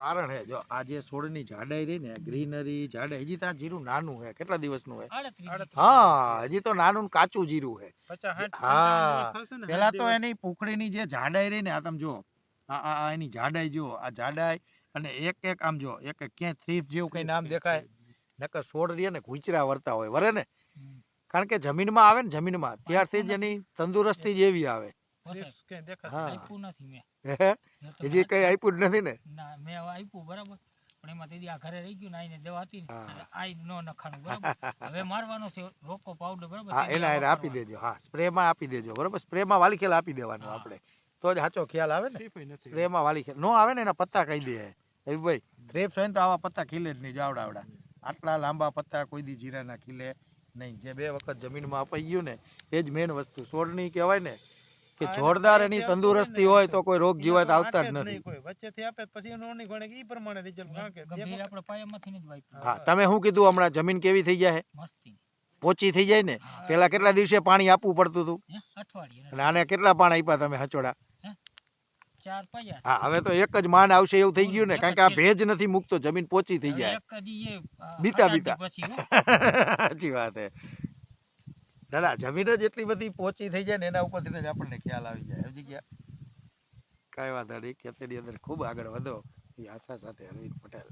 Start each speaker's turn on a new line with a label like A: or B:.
A: કારણ હે જો આ જે છોડની જાડાઈ રહી ને ગ્રીનરી જાડાઈ હજી તો આ જીરું નાનું હે કેટલા દિવસનું હે
B: 38
A: હા હજી તો નાનું ને કાચું જીરું હે
B: 50 60
A: હા
B: 55 દિવસ થશે ને
A: પેલા તો એની પૂંખડીની જે જાડાઈ રહી ને આ તમે જો આ એની જાડાઈ જો આ જાડાઈ અને એક એક આમ જો એક એક ક્યાંય થ્રીપ જેવું કઈ નામ દેખાય નકર છોડ રહે ને ઘૂંચરા વરતા હોય વરે ને કારણ કે જમીનમાં આવે ને જમીનમાં ત્યારથી જ એની તંદુરસ્તી જ એવી આવે
B: કે દેખાતું
A: હા
B: આપ્યું નથી મેં
A: હજી કઈ આપ્યું જ નથી ને
B: ના મેં આપ્યું બરાબર પણ એમાં તેથી આ ઘરે રહી ગયું ને આઈને દવા હતી ને
A: હા.
B: આઈ નો નખાણું બરાબર હવે મારવાનો છે રોકો પાવડર બરાબર
A: હા
B: તેથી
A: એના
B: આ
A: હારે આપી
B: વાપરવાનો.
A: દેજો હા સ્પ્રેમાં આપી દેજો બરોબર સ્પ્રેમાં વાલી ખેલ આપી દેવાનું
B: હા.
A: આપણે તો જ સાચો ખ્યાલ આવે ને
B: ઠીક નથી
A: સ્પ્રેમાં વાલી ખેલ નો આવે ને એના પત્તા કહી દે એ ભાઈ થ્રેપ્સ હોય ને તો આવા પત્તા ખીલે જ નહીં જાવડા આવડા આટલા લાંબા પત્તા કોઈ દી જીરાના ખીલે નહીં જે 2 વખત જમીનમાં અપાઈ ગયું ને એ જ મેન વસ્તુ છોડની કહેવાય ને કે
B: હા,
A: જોરદાર
B: એને
A: એની
B: પાયાથી આપતું હોય
A: તંદુરસ્તી
B: ને
A: હોય તો કોઈ રોગ
B: એને
A: જીવાત
B: તો
A: આવતા જ
B: આટે
A: નથી
B: નહીં કોઈ વચ્ચેથી આપે પછી એનો નહીં ગણે કે ઈ પ્રમાણે રિઝલ્ટ કારણ કે
C: ગંભીર આપણે પાયામાંથી જ વાપર્યું.
A: હા તમે શું કીધું હમણાં જમીન કેવી થઈ જાય
C: મસ્તી
A: પોચી થઈ જાય ને
C: હા.
A: પેલા કેટલા દિવસે પાણી આપવું પડતું હતું
C: હે અઠવાડિયે
A: અને આને કેટલા પાણી આપ્યા તમે હચોડા
C: 4 પાયા છે.
A: હા હવે તો એક જ માન આવશે એવું થઈ ગયું ને
C: એક
A: કારણ
C: જ
A: કે આ
C: છે.
A: ભેજ નથી મૂકતો જમીન પોચી થઈ
C: હવે
A: જાય
C: એક દી એ
A: બીતા
C: 18 દી
A: બીતા
C: પછી હો.
A: સાચી વાત હે ના ના જમીન જ એટલી બધી પોચી થઈ જાય ને એના ઉપરથી જ આપણને ખ્યાલ આવી જાય સમજી ગયા કાંઈ વાંધો નહીં ખેતીની અંદર ખૂબ આગળ વધો એ આશા સાથે અરવિંદ પટેલ